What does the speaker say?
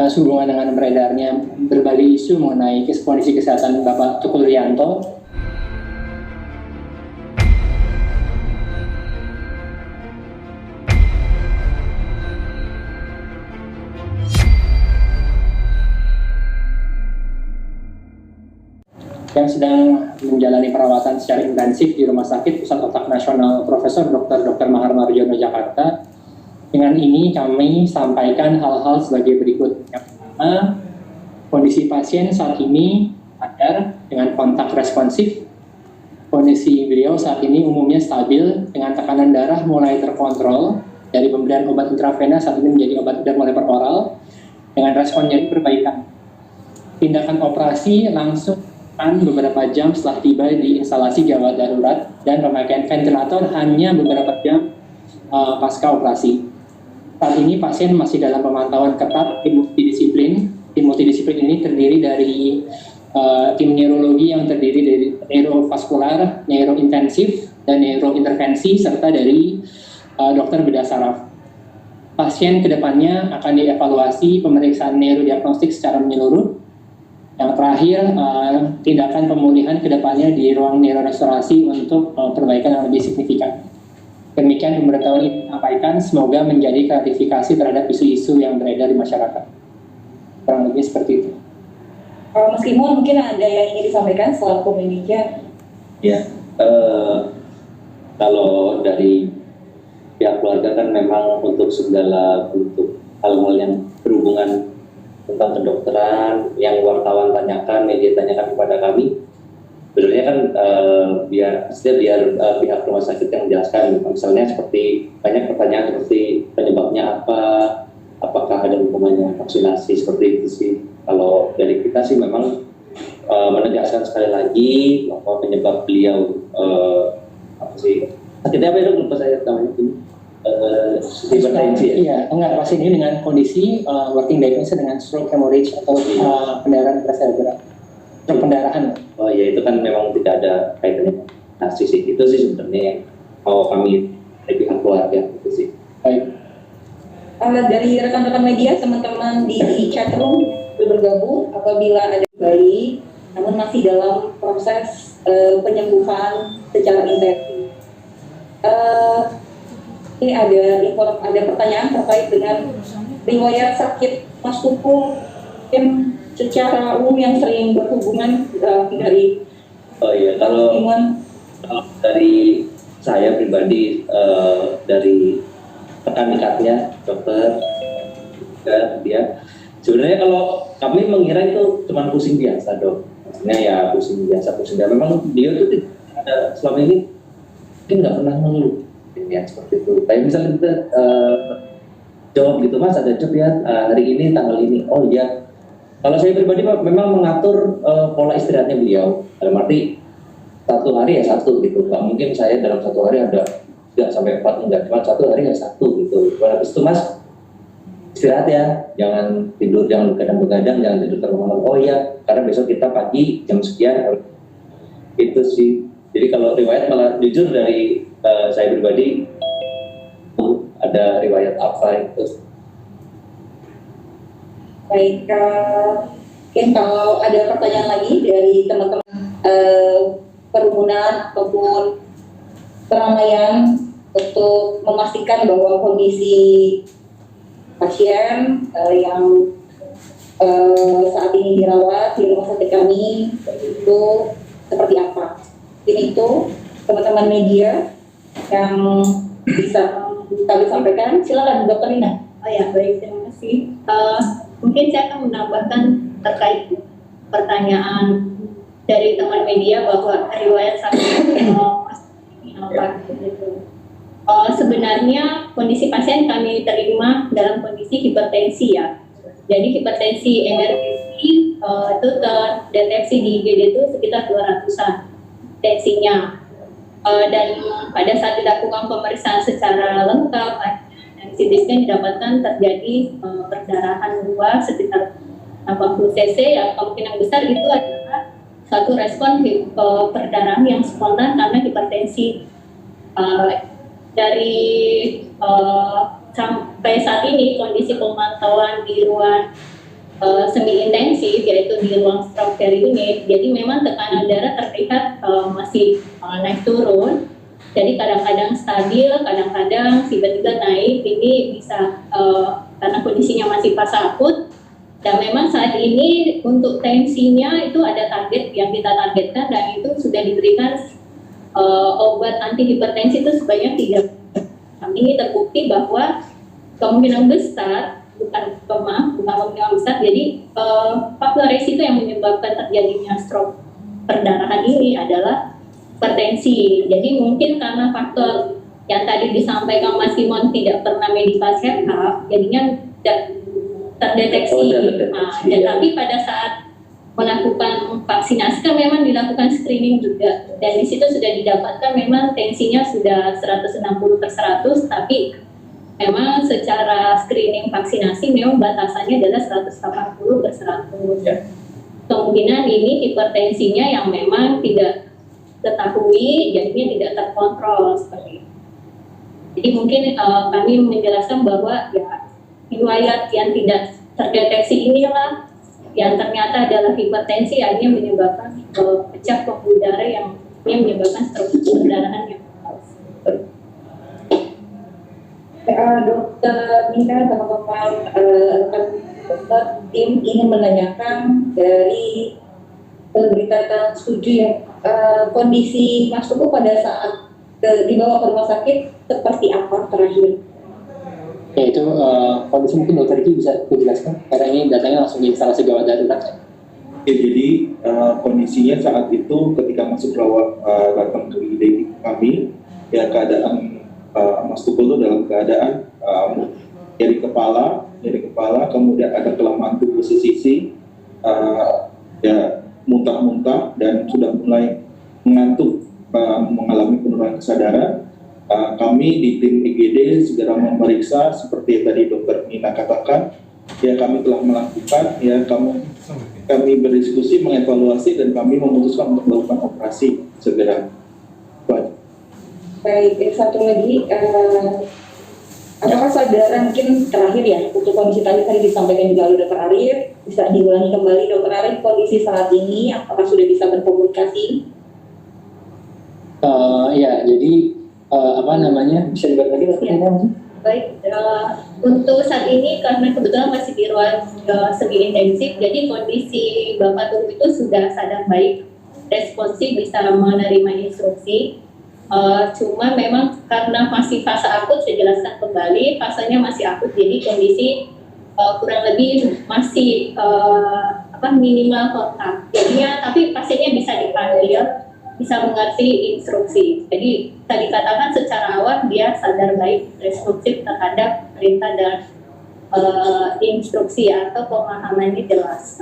sehubungan dengan beredarnya berbagai isu mengenai kondisi kesehatan Bapak Tukul Rianto. Yang sedang menjalani perawatan secara intensif di Rumah Sakit Pusat Otak Nasional Profesor Dr. Mahar Marjono Jakarta. Dengan ini kami sampaikan hal-hal sebagai berikut. Yang pertama, kondisi pasien saat ini sadar dengan kontak responsif. Kondisi beliau saat ini umumnya stabil dengan tekanan darah mulai terkontrol dari pemberian obat intravena saat ini menjadi obat mulai peroral dengan respon nyeri perbaikan. Tindakan operasi langsung beberapa jam setelah tiba di instalasi gawat darurat dan pemakaian ventilator hanya beberapa jam pasca operasi. Saat ini pasien masih dalam pemantauan ketat tim multidisiplin. Tim multidisiplin ini terdiri dari tim neurologi yang terdiri dari neurovaskular, neurointensif, dan neurointervensi serta dari dokter bedah saraf. Pasien kedepannya akan dievaluasi pemeriksaan neurodiagnostik secara menyeluruh. Yang terakhir, tindakan pemulihan kedepannya di ruang neurorestorasi untuk perbaikan yang lebih signifikan. Demikian pemberitahuan ini disampaikan, semoga menjadi klarifikasi terhadap isu-isu yang beredar di masyarakat. Kurang lebih seperti itu. Mas Kimon, mungkin ada yang ingin disampaikan selaku manajer? Ya, kalau dari pihak keluarga kan memang untuk segala bentuk hal-hal yang berhubungan tentang kedokteran yang wartawan tanyakan, media tanyakan kepada kami, sebenarnya kan biar pihak rumah sakit yang menjelaskan. Misalnya seperti banyak pertanyaan seperti penyebabnya apa, apakah ada hubungannya vaksinasi, seperti itu sih. Kalau dari kita sih memang menegaskan sekali lagi bahwa penyebab beliau sakitnya apa itu, lupa saya namanya ini. Iya, enggak, pasien ini dengan kondisi working diagnosis dengan stroke hemorrhage atau pendarahan intracerebral, pendarahan. Oh ya, itu kan memang tidak ada kaitannya narsis itu sih sebenarnya yang mau kami dari pihak keluarga itu sih. Baik. Dari rekan-rekan media, teman-teman di chatroom bergabung apabila ada bayi, namun masih dalam proses penyembuhan secara intensif. Ini ada pertanyaan terkait dengan riwayat sakit Mas Tukul yang secara umum yang sering berhubungan dari. Oh iya, kalau dari saya pribadi, dari rekan dekatnya dokter dia, sebenarnya kalau kami mengira itu cuma pusing biasa, Dok. Maksudnya ya pusing biasa. Memang dia tuh ada selama ini mungkin nggak pernah mengeluh ya seperti itu. Kayak misalnya kita jawab gitu, Mas ada job ya hari ini tanggal ini. Oh iya. Kalau saya pribadi memang mengatur pola istirahatnya beliau. Dalam arti satu hari ya satu gitu. Nggak mungkin saya dalam satu hari ada 3 sampai 4, enggak, cuma satu hari ya satu gitu. Habis itu Mas istirahat ya, jangan tidur, jangan begadang-begadang, jangan tidur terlalu malam. Oh iya, karena besok kita pagi jam sekian. Itu sih. Jadi kalau riwayat malah jujur dari saya pribadi ada riwayat apa itu. Baik, mungkin kalau ada pertanyaan lagi dari teman-teman kerumunan ataupun keramaian untuk memastikan bahwa kondisi pasien yang saat ini dirawat di rumah sakit kami itu seperti apa. Ini itu teman-teman media yang bisa kami sampaikan. Silakan Dr. Nina. Oh ya, baik, terima kasih. Mungkin saya akan menambahkan terkait pertanyaan dari teman media bahwa riwayat sakit apa gitu. Sebenarnya kondisi pasien kami terima dalam kondisi hipertensi ya. Jadi hipertensi emergensi itu terdeteksi di IGD itu sekitar 200-an tensinya. Dan pada saat dilakukan pemeriksaan secara lengkap dan CT scan didapatkan terjadi perdarahan luar sekitar 80 cc yang kemungkinan besar itu adalah satu respon perdarahan yang spontan karena hipertensi. Dari sampai saat ini kondisi pemantauan di ruang semi intensif, yaitu di ruang stroke care unit, jadi memang tekanan darah terlihat masih naik turun. Jadi kadang-kadang stabil, kadang-kadang tiba-tiba naik. Ini bisa karena kondisinya masih fase akut. Dan memang saat ini untuk tensinya itu ada target yang kita targetkan, dan itu sudah diberikan obat anti hipertensi itu sebanyak 3. Ini terbukti bahwa kemungkinan besar, bukan kemungkinan besar, jadi faktor resiko yang menyebabkan terjadinya stroke perdarahan ini adalah hipertensi. Jadi mungkin karena faktor yang tadi disampaikan Mas Simon tidak pernah medical check up, jadinya tidak terdeteksi. Tapi pada saat melakukan vaksinasi kan memang dilakukan screening juga, dan di situ sudah didapatkan memang tensinya sudah 160/100, tapi memang secara screening vaksinasi memang batasannya adalah 180/100. Ya. Kemungkinan ini hipertensinya yang memang tidak ketahui, jadinya tidak terkontrol seperti itu. Jadi mungkin kami menjelaskan bahwa ya riwayat yang tidak terdeteksi inilah yang ternyata adalah hipertensi, akhirnya menyebabkan pecah pembuluh darah yang menyebabkan stroke perdarahan yang Dokter Mina sama teman dokter tim ingin menanyakan dari berita setuju ya, kondisi Mas Teguh pada saat dibawa ke rumah sakit seperti apa terakhir? Ya itu kondisi mungkin dokter Riki bisa dijelaskan karena ini datanya langsung di instalasi gawat darurat. Ya, jadi kondisinya saat itu ketika masuk rawat datang ke IGD kami, ya keadaan Mas Tukul itu dalam keadaan nyeri kepala, kemudian ada kelemahan tubuh sisi, ya muntah-muntah dan sudah mulai mengantuk, mengalami penurunan kesadaran. Kami di tim IGD segera memeriksa seperti tadi Dokter Nina katakan, ya kami telah melakukan, ya kami berdiskusi, mengevaluasi, dan kami memutuskan untuk melakukan operasi segera. Baik, satu lagi, apakah saudara mungkin terakhir ya untuk kondisi tadi disampaikan juga oleh Dokter Arif, bisa diulangi kembali Dokter Arif, kondisi saat ini apakah sudah bisa berkomunikasi? Ya, jadi bisa dibantu lagi ya. Baik, untuk saat ini karena kebetulan masih di ruang semi intensif, jadi kondisi Bapak Tugu itu sudah sadar baik, responsif, bisa menerima instruksi. Cuma memang karena masih fase akut, saya jelaskan kembali, fasenya masih akut, jadi kondisi kurang lebih masih minimal kontak. Jadinya, tapi pasiennya bisa dipanggil, bisa mengerti instruksi. Jadi tadi katakan secara awal dia sadar baik, responsif terhadap perintah dan instruksi atau pemahamannya jelas.